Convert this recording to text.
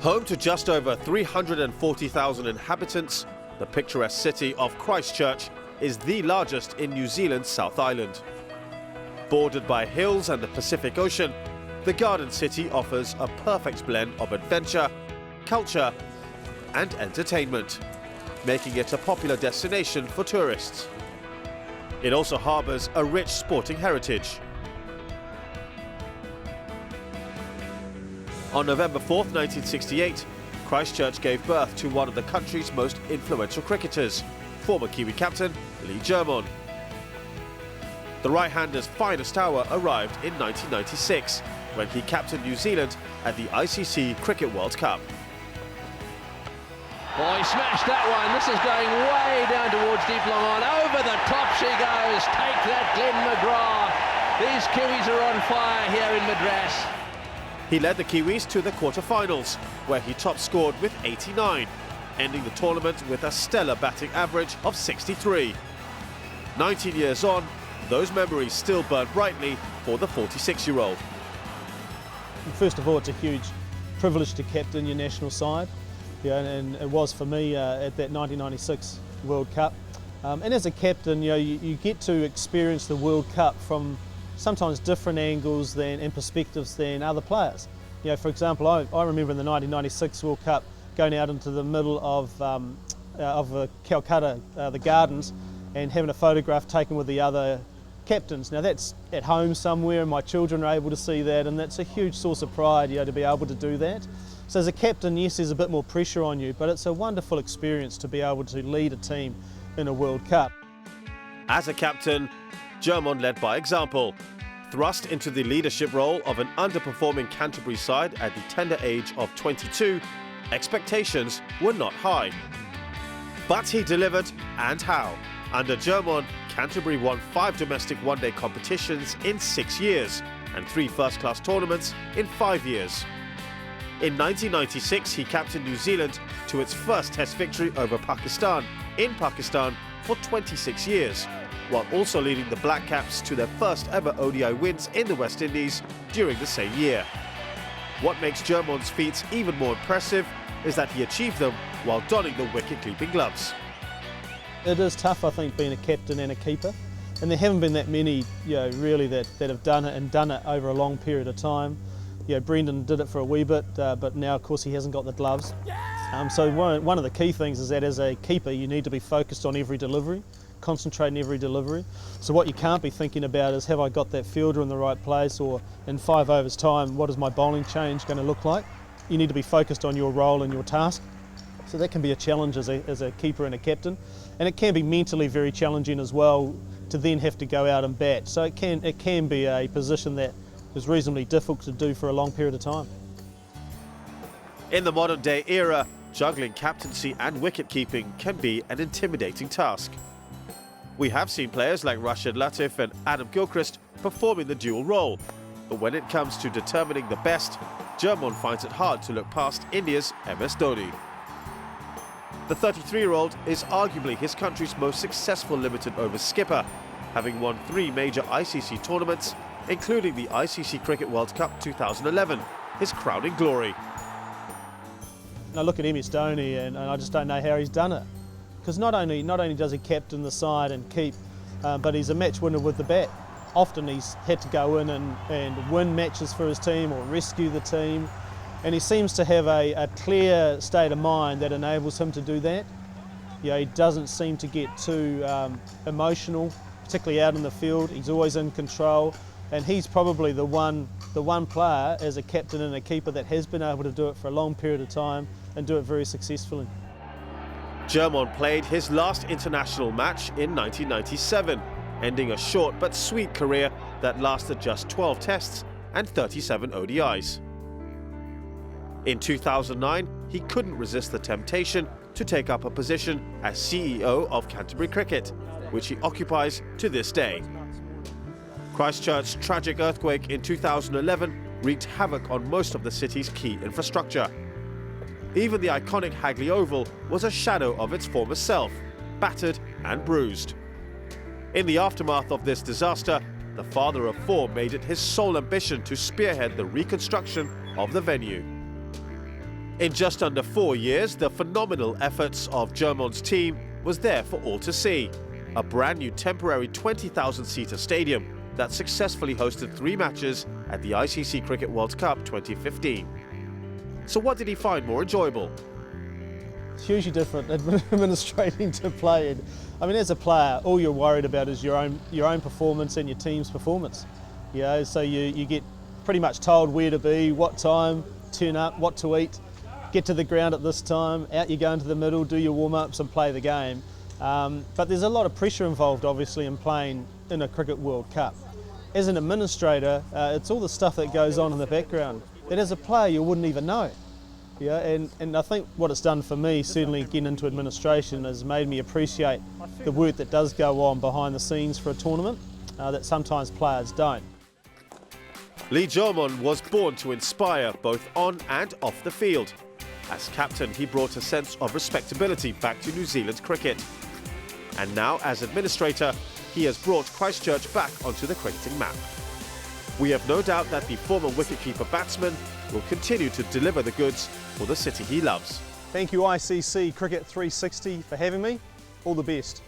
Home to just over 340,000 inhabitants, the picturesque city of Christchurch is the largest in New Zealand's South Island. Bordered by hills and the Pacific Ocean, the Garden City offers a perfect blend of adventure, culture and entertainment, making it a popular destination for tourists. It also harbours a rich sporting heritage. On November 4th, 1968, Christchurch gave birth to one of the country's most influential cricketers, former Kiwi captain Lee Germon. The right-hander's finest hour arrived in 1996, when he captained New Zealand at the ICC Cricket World Cup. Oh, he smashed that one. This is going way down towards deep long on. Over the top she goes. Take that, Glenn McGrath. These Kiwis are on fire here in Madras. He led the Kiwis to the quarter-finals, where he top-scored with 89, ending the tournament with a stellar batting average of 63. 19 years on, those memories still burn brightly for the 46-year-old. First of all, it's a huge privilege to captain your national side, and it was for me at that 1996 World Cup. And as a captain, you get to experience the World Cup from sometimes different angles and perspectives than other players. For example, I remember in the 1996 World Cup going out into the middle of Calcutta, the Gardens, and having a photograph taken with the other captains. Now that's at home somewhere, and my children are able to see that, and that's a huge source of pride, to be able to do that. So as a captain, yes, there's a bit more pressure on you, but it's a wonderful experience to be able to lead a team in a World Cup. As a captain, Germon led by example. Thrust into the leadership role of an underperforming Canterbury side at the tender age of 22, expectations were not high. But he delivered, and how. Under Germon, Canterbury won 5 domestic one-day competitions in 6 years and 3 first-class tournaments in 5 years. In 1996, he captained New Zealand to its first Test victory over Pakistan in Pakistan for 26 years, while also leading the Black Caps to their first ever ODI wins in the West Indies during the same year. What makes Germon's feats even more impressive is that he achieved them while donning the wicket-keeping gloves. It is tough, I think, being a captain and a keeper, and there haven't been that many, really that have done it over a long period of time. Brendan did it for a wee bit, but now, of course, he hasn't got the gloves. So one of the key things is that as a keeper, you need to be focused on every delivery, concentrate on every delivery. So what you can't be thinking about is, have I got that fielder in the right place, or in 5 overs' time, what is my bowling change going to look like? You need to be focused on your role and your task. So that can be a challenge as a keeper and a captain, and it can be mentally very challenging as well to then have to go out and bat. So it can be a position that is reasonably difficult to do for a long period of time. In the modern day era, juggling captaincy and wicket-keeping can be an intimidating task. We have seen players like Rashid Latif and Adam Gilchrist performing the dual role, but when it comes to determining the best, Germon finds it hard to look past India's MS Dhoni. The 33-year-old is arguably his country's most successful limited overs skipper, having won 3 major ICC tournaments, including the ICC Cricket World Cup 2011, his crowning glory. I look at MS Dhoni and I just don't know how he's done it, because not only does he captain the side and keep, but he's a match winner with the bat. Often he's had to go in and win matches for his team or rescue the team. And he seems to have a clear state of mind that enables him to do that. He doesn't seem to get too emotional, particularly out in the field. He's always in control, and he's probably the one player as a captain and a keeper that has been able to do it for a long period of time and do it very successfully. Germon played his last international match in 1997, ending a short but sweet career that lasted just 12 tests and 37 ODIs. In 2009, he couldn't resist the temptation to take up a position as CEO of Canterbury Cricket, which he occupies to this day. Christchurch's tragic earthquake in 2011 wreaked havoc on most of the city's key infrastructure. Even the iconic Hagley Oval was a shadow of its former self, battered and bruised. In the aftermath of this disaster, the father of 4 made it his sole ambition to spearhead the reconstruction of the venue. In just under 4 years, the phenomenal efforts of Germon's team was there for all to see. A brand new temporary 20,000-seater stadium that successfully hosted 3 matches at the ICC Cricket World Cup 2015. So what did he find more enjoyable? It's hugely different administrating to playing. I mean, as a player, all you're worried about is your own performance and your team's performance. You know, so you get pretty much told where to be, what time, turn up, what to eat, get to the ground at this time, out you go into the middle, do your warm-ups and play the game. But there's a lot of pressure involved, obviously, in playing in a Cricket World Cup. As an administrator, it's all the stuff that goes on in the background that as a player you wouldn't even know. Yeah, and I think what it's done for me, certainly getting into administration, has made me appreciate the work that does go on behind the scenes for a tournament that sometimes players don't. Lee Germon was born to inspire both on and off the field. As captain, he brought a sense of respectability back to New Zealand cricket. And now, as administrator, he has brought Christchurch back onto the cricketing map. We have no doubt that the former wicket-keeper batsman will continue to deliver the goods for the city he loves. Thank you ICC Cricket 360 for having me. All the best.